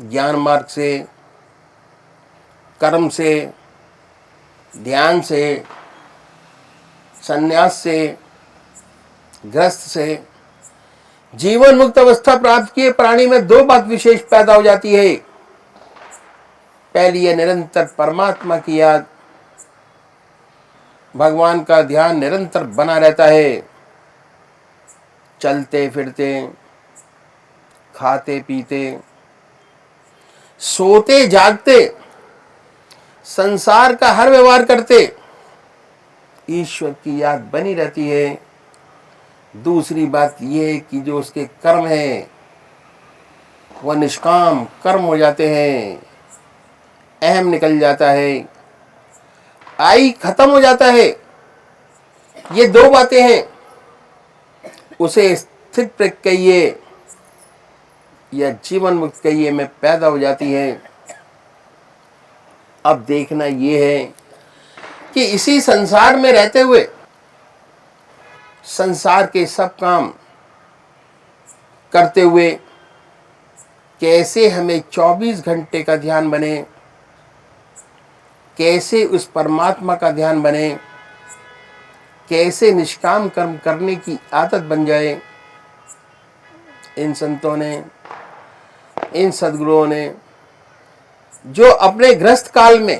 ज्ञान मार्ग से, कर्म से, ध्यान से, संन्यास से, गृहस्थ से जीवन मुक्त अवस्था प्राप्त किए प्राणी में दो बात विशेष पैदा हो जाती है। पहली है निरंतर परमात्मा की याद, भगवान का ध्यान निरंतर बना रहता है। चलते फिरते, खाते पीते, सोते जागते, संसार का हर व्यवहार करते ईश्वर की याद बनी रहती है। दूसरी बात यह है कि जो उसके कर्म है वह निष्काम कर्म हो जाते हैं, अहम निकल जाता है, आई खत्म हो जाता है। ये दो बातें हैं, उसे स्थित प्रज्ञ कहिए या जीवन मुक्त कहिए में पैदा हो जाती है। अब देखना यह है कि इसी संसार में रहते हुए संसार के सब काम करते हुए कैसे हमें 24 घंटे का ध्यान बने, कैसे उस परमात्मा का ध्यान बने, कैसे निष्काम कर्म करने की आदत बन जाए। इन संतों ने, इन सद्गुरुओं ने जो अपने गृहस्थ काल में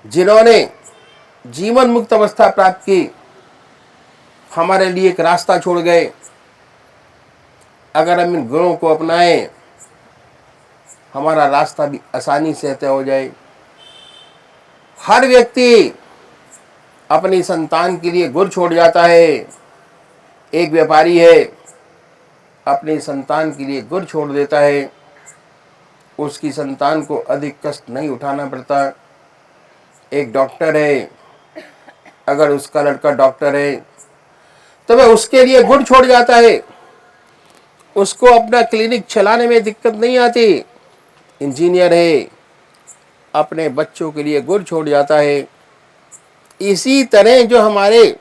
जिन्होंने जीवन मुक्त अवस्था प्राप्त की, हमारे लिए एक रास्ता छोड़ गए। अगर हम इन गुणों को अपनाएं, हमारा रास्ता भी आसानी से तय हो जाए। हर व्यक्ति अपनी संतान के लिए गुर छोड़ जाता है। एक व्यापारी है, अपनी संतान के लिए गुर छोड़ देता है, उसकी संतान को अधिक कष्ट नहीं उठाना पड़ता। एक डॉक्टर है, अगर उसका लड़का डॉक्टर है तो वह उसके लिए गुड़ छोड़ जाता है, उसको अपना क्लिनिक चलाने में दिक्कत नहीं आती। इंजीनियर है, अपने बच्चों के लिए गुड़ छोड़ जाता है। इसी तरह जो हमारे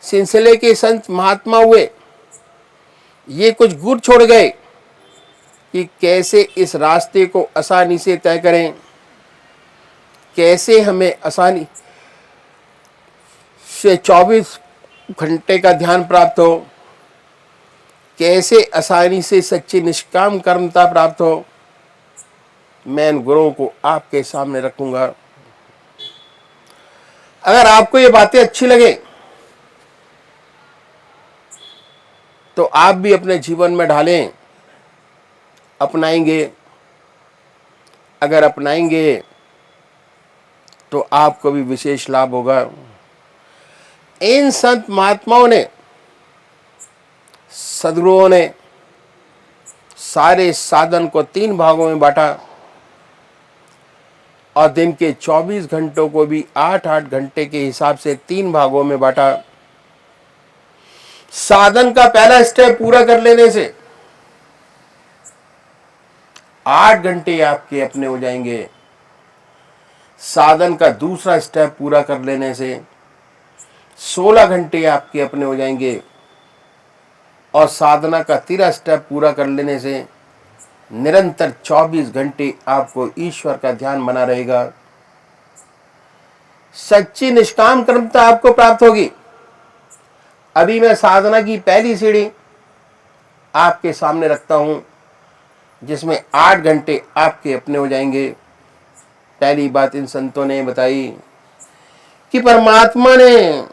सिलसिले के संत महात्मा हुए, ये कुछ गुड़ छोड़ गए कि कैसे इस रास्ते को आसानी से तय करें, कैसे हमें आसानी से 24 घंटे का ध्यान प्राप्त हो, कैसे आसानी से सच्ची निष्काम कर्मता प्राप्त हो। मैं इन गुरुओं को आपके सामने रखूंगा। अगर आपको ये बातें अच्छी लगे तो आप भी अपने जीवन में ढालें, अपनाएंगे। अगर अपनाएंगे तो आपको भी विशेष लाभ होगा। इन संत महात्माओं ने, सद्गुरुओं ने सारे साधन को 3 भागों में बांटा और दिन के 24 घंटों को भी 8-8 घंटे के हिसाब से 3 भागों में बांटा। साधन का पहला स्टेप पूरा कर लेने से 8 घंटे आपके अपने हो जाएंगे। साधन का दूसरा स्टेप पूरा कर लेने से 16 घंटे आपके अपने हो जाएंगे और साधना का 13 स्टेप पूरा कर लेने से निरंतर 24 घंटे आपको ईश्वर का ध्यान बना रहेगा। सच्ची निष्काम कर्मता आपको प्राप्त होगी। अभी मैं साधना की पहली सीढ़ी आपके सामने रखता हूं, जिसमें 8 घंटे आपके अपने हो जाएंगे। पहली बात इन संतों ने बताई कि परमात्मा ने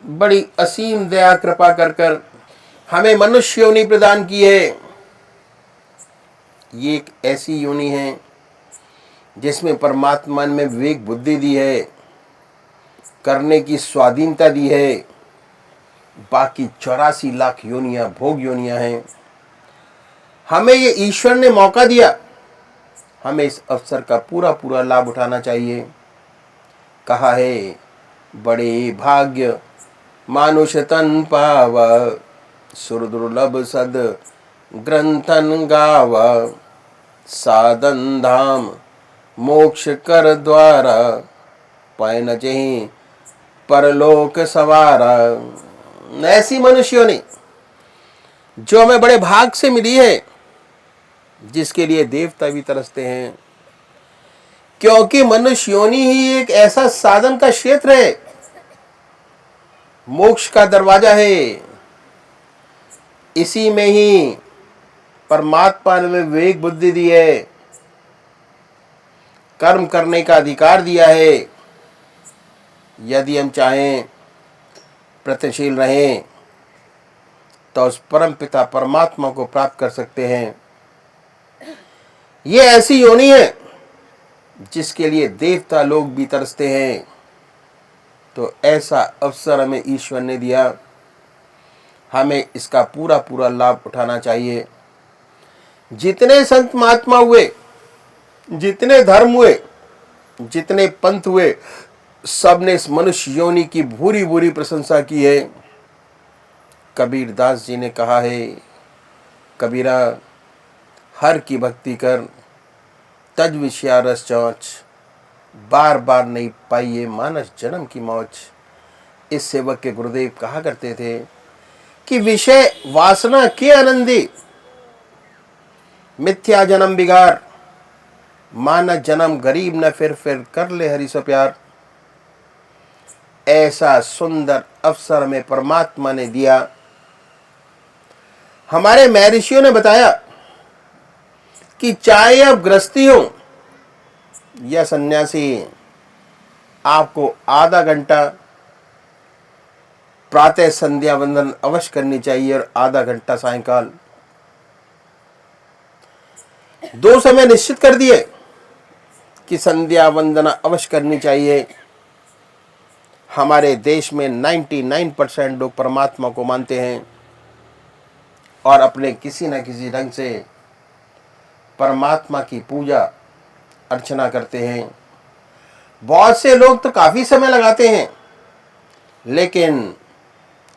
बड़ी असीम दया कृपा कर कर हमें मनुष्य योनि प्रदान की है। ये एक ऐसी योनि है जिसमें परमात्मा ने विवेक बुद्धि दी है, करने की स्वाधीनता दी है। बाकी 84 लाख योनियां भोग योनियां हैं। हमें ये ईश्वर ने मौका दिया, हमें इस अवसर का पूरा पूरा लाभ उठाना चाहिए। कहा है बड़े भाग्य मानुष तन पाव, सुर दुर्लभ सद ग्रंथन गाव, साधन धाम मोक्ष कर द्वारा, पाए न जहीं परलोक सवारा। ऐसी मनुष्यों ने जो हमें बड़े भाग से मिली है, जिसके लिए देवता भी तरसते हैं, क्योंकि मनुष्य योनि ही एक ऐसा साधन का क्षेत्र है, मोक्ष का दरवाजा है। इसी में ही परमात्मा ने विवेक बुद्धि दी है, कर्म करने का अधिकार दिया है। यदि हम चाहें प्रयत्नशील रहें तो उस परम पिता परमात्मा को प्राप्त कर सकते हैं। ये ऐसी योनि है जिसके लिए देवता लोग भी तरसते हैं। तो ऐसा अवसर हमें ईश्वर ने दिया, हमें इसका पूरा पूरा लाभ उठाना चाहिए। जितने संत महात्मा हुए, जितने धर्म हुए, जितने पंथ हुए, सबने इस मनुष्य योनि की भूरी भूरी प्रशंसा की है। कबीर दास जी ने कहा है, कबीरा हर की भक्ति कर, तज विषया रस चौच, बार बार नहीं पाइए मानस जन्म की मौज। इस सेवक के गुरुदेव कहा करते थे कि विषय वासना के आनंदी, मिथ्या जन्म बिगार, मानस जन्म गरीब न फिर कर ले हरि से प्यार। ऐसा सुंदर अवसर में परमात्मा ने दिया। हमारे महर्षियों ने बताया कि चाहे अब गृहस्थी हो या सन्यासी, आपको आधा घंटा प्रातः संध्या वंदन अवश्य करनी चाहिए और आधा घंटा सायंकाल। 2 समय निश्चित कर दिए कि संध्या वंदना अवश्य करनी चाहिए। हमारे देश में 99% लोग परमात्मा को मानते हैं और अपने किसी न किसी ढंग से परमात्मा की पूजा अर्चना करते हैं। बहुत से लोग तो काफी समय लगाते हैं, लेकिन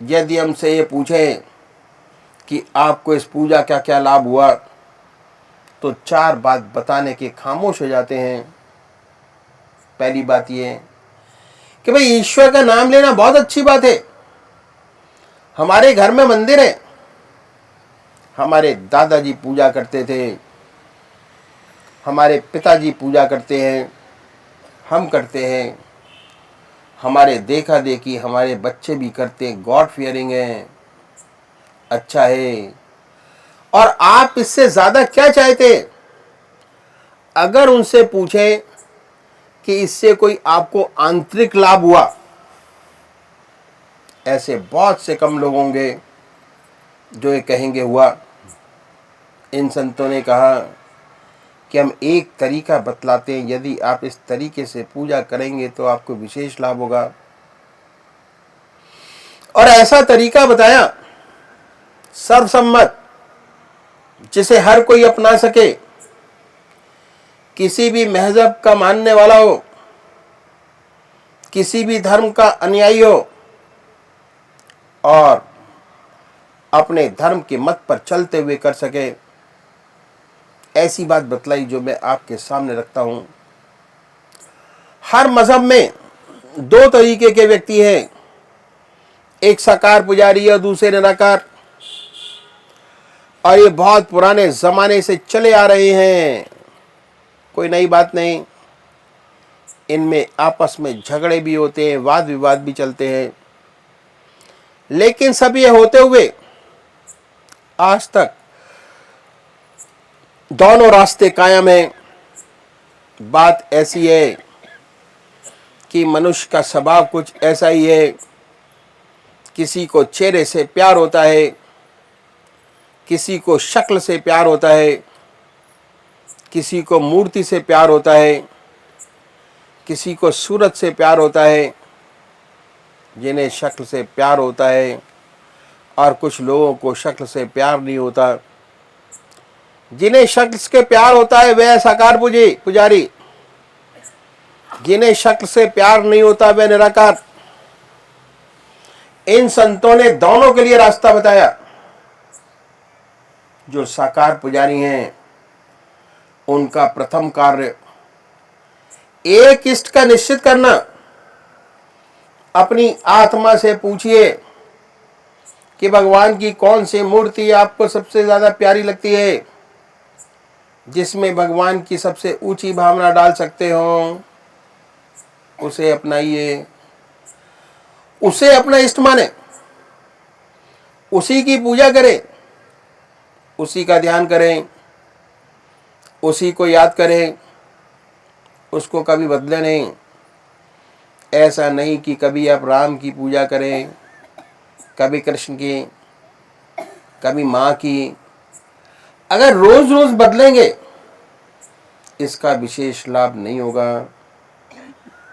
यदि हमसे ये पूछें कि आपको इस पूजा का क्या लाभ हुआ, तो 4 बात बताने के खामोश हो जाते हैं। पहली बात ये कि भाई ईश्वर का नाम लेना बहुत अच्छी बात है। हमारे घर में मंदिर है, हमारे दादाजी पूजा करते थे, हमारे पिताजी पूजा करते हैं, हम करते हैं, हमारे देखा देखी हमारे बच्चे भी करते हैं। गॉड फियरिंग है, अच्छा है। और आप इससे ज्यादा क्या चाहते? अगर उनसे पूछें कि इससे कोई आपको आंतरिक लाभ हुआ, ऐसे बहुत से कम लोग होंगे जो ये कहेंगे हुआ। इन संतों ने कहा कि हम एक तरीका बतलाते हैं, यदि आप इस तरीके से पूजा करेंगे तो आपको विशेष लाभ होगा। और ऐसा तरीका बताया सर्वसम्मत, जिसे हर कोई अपना सके, किसी भी महजब का मानने वाला हो, किसी भी धर्म का अनुयायी हो, और अपने धर्म के मत पर चलते हुए कर सके। ऐसी बात बतलाई जो मैं आपके सामने रखता हूं। हर मजहब में 2 तरीके के व्यक्ति हैं, एक साकार पुजारी और दूसरे निराकार। और ये बहुत पुराने जमाने से चले आ रहे हैं, कोई नई बात नहीं। इनमें आपस में झगड़े भी होते हैं, वाद विवाद भी चलते हैं, लेकिन सब ये होते हुए आज तक दोनों रास्ते कायम हैं। बात ऐसी है कि मनुष्य का स्वभाव कुछ ऐसा ही है, किसी को चेहरे से प्यार होता है, किसी को शक्ल से प्यार होता है, किसी को मूर्ति से प्यार होता है, किसी को सूरत से प्यार होता है। जिन्हें शक्ल से प्यार होता है, और कुछ लोगों को शक्ल से प्यार नहीं होता। जिन्हें शक्ल से प्यार होता है वह साकार पुजारी, जिन्हें शक्ल से प्यार नहीं होता वह निराकार। इन संतों ने दोनों के लिए रास्ता बताया। जो साकार पुजारी हैं, उनका प्रथम कार्य एक इष्ट का निश्चित करना। अपनी आत्मा से पूछिए कि भगवान की कौन सी मूर्ति आपको सबसे ज्यादा प्यारी लगती है, जिसमें भगवान की सबसे ऊंची भावना डाल सकते हो, उसे अपनाइए, उसे अपना इष्ट माने, उसी की पूजा करें, उसी का ध्यान करें, उसी को याद करें, उसको कभी बदले नहीं। ऐसा नहीं कि कभी आप राम की पूजा करें, कभी कृष्ण की, कभी माँ की। अगर रोज रोज बदलेंगे इसका विशेष लाभ नहीं होगा।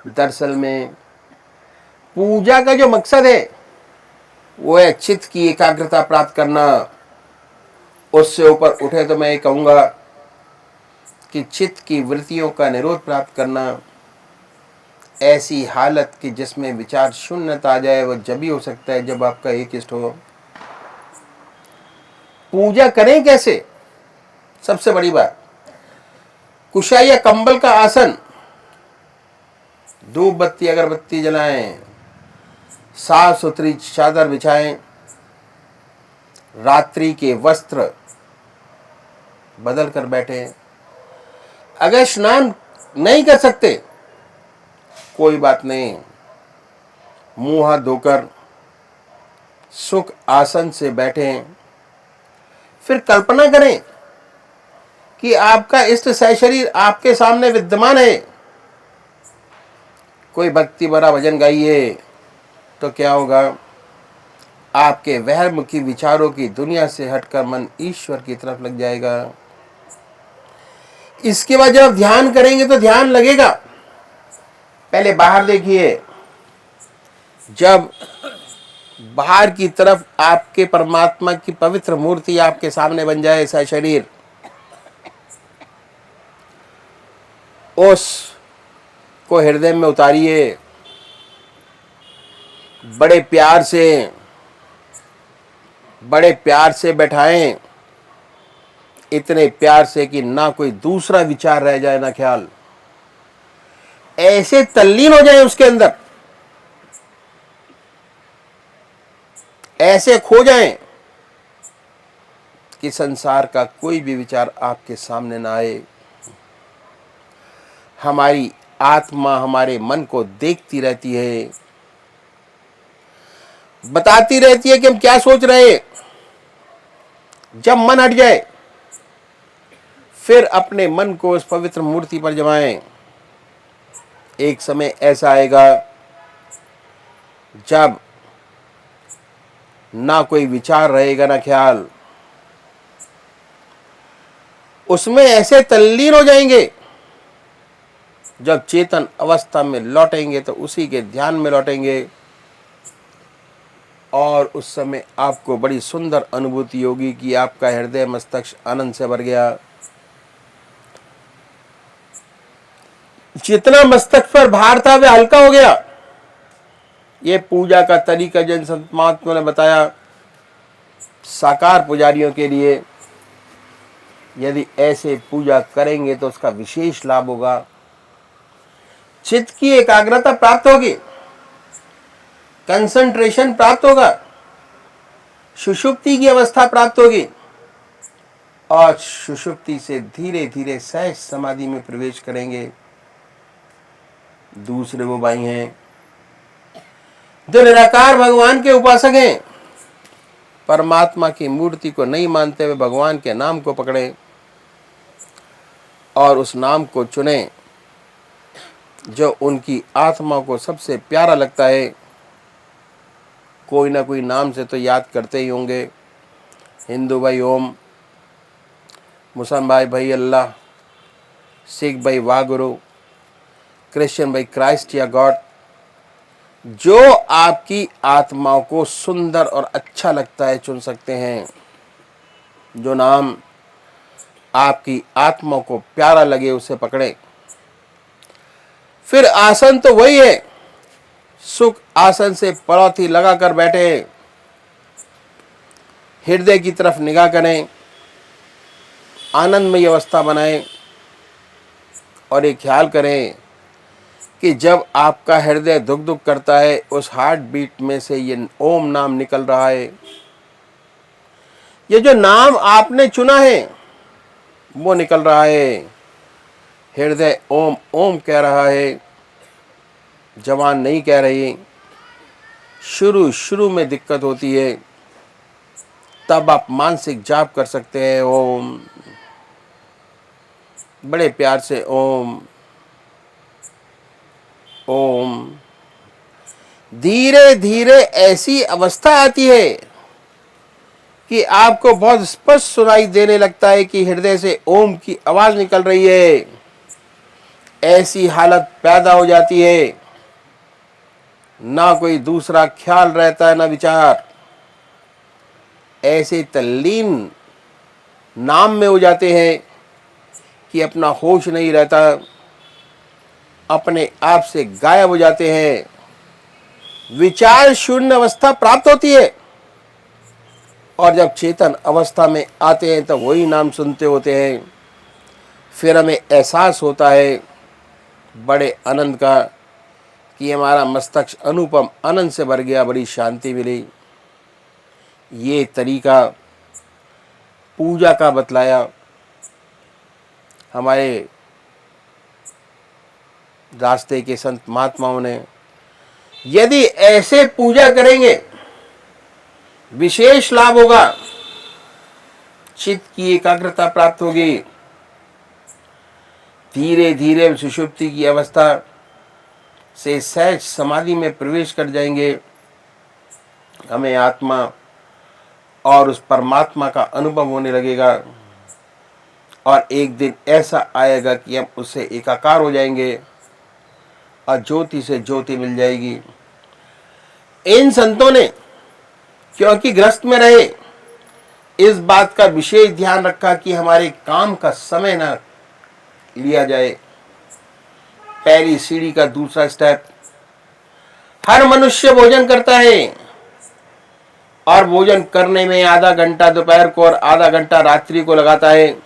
दरअसल में पूजा का जो मकसद है वो है चित्त की एकाग्रता प्राप्त करना। उससे ऊपर उठे तो मैं ये कहूँगा कि चित्त की वृत्तियों का निरोध प्राप्त करना। ऐसी हालत कि जिसमें विचार शून्यता आ जाए, वो जब ही हो सकता है जब आपका एक इष्ट हो। पूजा करें कैसे? सबसे बड़ी बात, कुशा या कंबल का आसन, धूप बत्ती अगरबत्ती जलाएं, साफ सुथरी चादर बिछाएं, रात्रि के वस्त्र बदल कर बैठे। अगर स्नान नहीं कर सकते कोई बात नहीं, मुंह हाथ धोकर सुख आसन से बैठें। फिर कल्पना करें कि आपका इष्ट सहशरीर आपके सामने विद्यमान है। कोई भक्ति भरा भजन गाइए तो क्या होगा, आपके वहरमुखी विचारों की दुनिया से हटकर मन ईश्वर की तरफ लग जाएगा। इसके बाद जब ध्यान करेंगे तो ध्यान लगेगा। पहले बाहर देखिए, जब बाहर की तरफ आपके परमात्मा की पवित्र मूर्ति आपके सामने बन जाए ऐसा शरीर, उस को हृदय में उतारिए, बड़े प्यार से बैठाएं, इतने प्यार से कि ना कोई दूसरा विचार रह जाए, ना ख्याल। ऐसे तल्लीन हो जाए उसके अंदर, ऐसे खो जाएं कि संसार का कोई भी विचार आपके सामने ना आए। हमारी आत्मा हमारे मन को देखती रहती है, बताती रहती है कि हम क्या सोच रहे हैं। जब मन हट जाए फिर अपने मन को उस पवित्र मूर्ति पर जमाएं। एक समय ऐसा आएगा जब ना कोई विचार रहेगा, ना ख्याल। उसमें ऐसे तल्लीन हो जाएंगे, जब चेतन अवस्था में लौटेंगे तो उसी के ध्यान में लौटेंगे, और उस समय आपको बड़ी सुंदर अनुभूति होगी कि आपका हृदय मस्तिष्क आनंद से भर गया। जितना मस्तक पर भार था वह हल्का हो गया। ये पूजा का तरीका जैन संत महात्मा ने बताया। साकार पुजारियों के लिए यदि ऐसे पूजा करेंगे तो उसका विशेष लाभ होगा। चित्त की एकाग्रता प्राप्त होगी, कंसंट्रेशन प्राप्त होगा, सुषुप्ति की अवस्था प्राप्त होगी, और सुषुप्ति से धीरे धीरे सहज समाधि में प्रवेश करेंगे। दूसरे वो भाई हैं जो निराकार भगवान के उपासक हैं, परमात्मा की मूर्ति को नहीं मानते हुए भगवान के नाम को पकड़े और उस नाम को चुने जो उनकी आत्मा को सबसे प्यारा लगता है। कोई ना कोई नाम से तो याद करते ही होंगे। हिंदू भाई ओम, मुसलमान भाई अल्लाह, सिख भाई वाहगुरु, क्रिश्चियन भाई क्राइस्ट या गॉड। जो आपकी आत्मा को सुंदर और अच्छा लगता है चुन सकते हैं। जो नाम आपकी आत्मा को प्यारा लगे उसे पकड़े। फिर आसन तो वही है, सुख आसन से पलौती लगाकर बैठे, हृदय की तरफ निगाह करें, आनंदमय अवस्था बनाएं, और ये ख्याल करें कि जब आपका हृदय धुक धुक करता है उस हार्ट बीट में से ये ओम नाम निकल रहा है। ये जो नाम आपने चुना है वो निकल रहा है। हृदय ओम ओम कह रहा है, जवान नहीं कह रही। शुरू में दिक्कत होती है, तब आप मानसिक जाप कर सकते हैं। ओम, बड़े प्यार से ओम ओम। धीरे धीरे ऐसी अवस्था आती है कि आपको बहुत स्पष्ट सुनाई देने लगता है कि हृदय से ओम की आवाज निकल रही है। ऐसी हालत पैदा हो जाती है, ना कोई दूसरा ख्याल रहता है ना विचार। ऐसे तल्लीन नाम में हो जाते हैं कि अपना होश नहीं रहता, अपने आप से गायब हो जाते हैं। विचार शून्य अवस्था प्राप्त होती है, और जब चेतन अवस्था में आते हैं तब वही नाम सुनते होते हैं। फिर हमें एहसास होता है बड़े आनंद का कि हमारा मस्तिष्क अनुपम आनंद से भर गया, बड़ी शांति मिली। ये तरीका पूजा का बतलाया हमारे रास्ते के संत महात्माओं ने। यदि ऐसे पूजा करेंगे विशेष लाभ होगा, चित्त की एकाग्रता प्राप्त होगी। धीरे धीरे सुषुप्ति की अवस्था से सहज समाधि में प्रवेश कर जाएंगे। हमें आत्मा और उस परमात्मा का अनुभव होने लगेगा, और एक दिन ऐसा आएगा कि हम उससे एकाकार हो जाएंगे और ज्योति से ज्योति मिल जाएगी। इन संतों ने क्योंकि ग्रस्त में रहे, इस बात का विशेष ध्यान रखा कि हमारे काम का समय न लिया जाए। पहली सीढ़ी का दूसरा स्टेप, हर मनुष्य भोजन करता है, और भोजन करने में आधा घंटा दोपहर को और आधा घंटा रात्रि को लगाता है।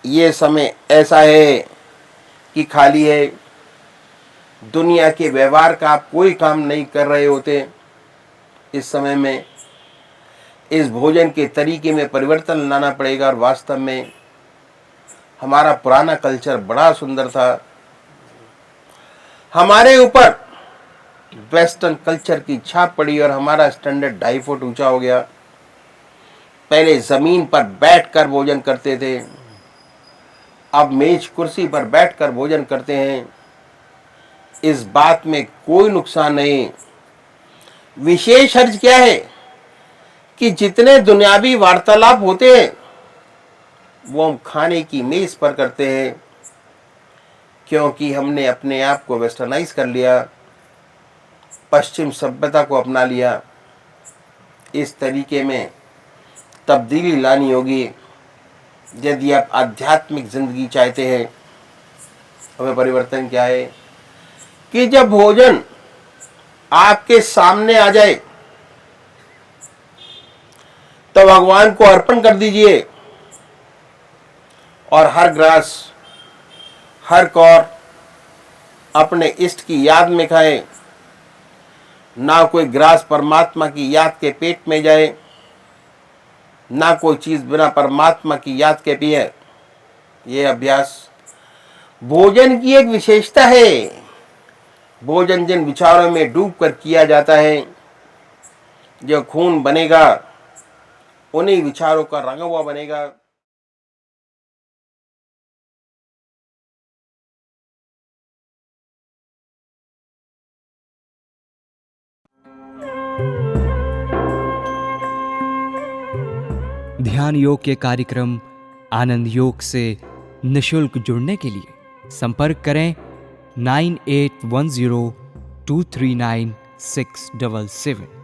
ये समय ऐसा है कि खाली है, दुनिया के व्यवहार का आप कोई काम नहीं कर रहे होते। इस समय में इस भोजन के तरीके में परिवर्तन लाना पड़ेगा। और वास्तव में हमारा पुराना कल्चर बड़ा सुंदर था। हमारे ऊपर वेस्टर्न कल्चर की छाप पड़ी और हमारा स्टैंडर्ड 2.5 फुट ऊंचा हो गया। पहले जमीन पर बैठकर भोजन करते थे, अब मेज कुर्सी पर बैठकर भोजन करते हैं। इस बात में कोई नुकसान नहीं। विशेष हर्ज क्या है कि जितने दुनियावी वार्तालाप होते हैं वो हम खाने की मेज पर करते हैं, क्योंकि हमने अपने आप को वेस्टर्नाइज कर लिया, पश्चिम सभ्यता को अपना लिया। इस तरीके में तब्दीली लानी होगी यदि आप आध्यात्मिक जिंदगी चाहते हैं। हमें परिवर्तन क्या है कि जब भोजन आपके सामने आ जाए तो भगवान को अर्पण कर दीजिए, और हर ग्रास हर कौर अपने इष्ट की याद में खाए। ना कोई ग्रास परमात्मा की याद के पेट में जाए, ना कोई चीज बिना परमात्मा की याद के पिए। यह अभ्यास भोजन की एक विशेषता है। भोजन जिन विचारों में डूबकर किया जाता है, जो खून बनेगा उन्हीं विचारों का रंगा हुआ बनेगा। ध्यान योग के कार्यक्रम आनंद योग से निशुल्क जुड़ने के लिए संपर्क करें 9810239677।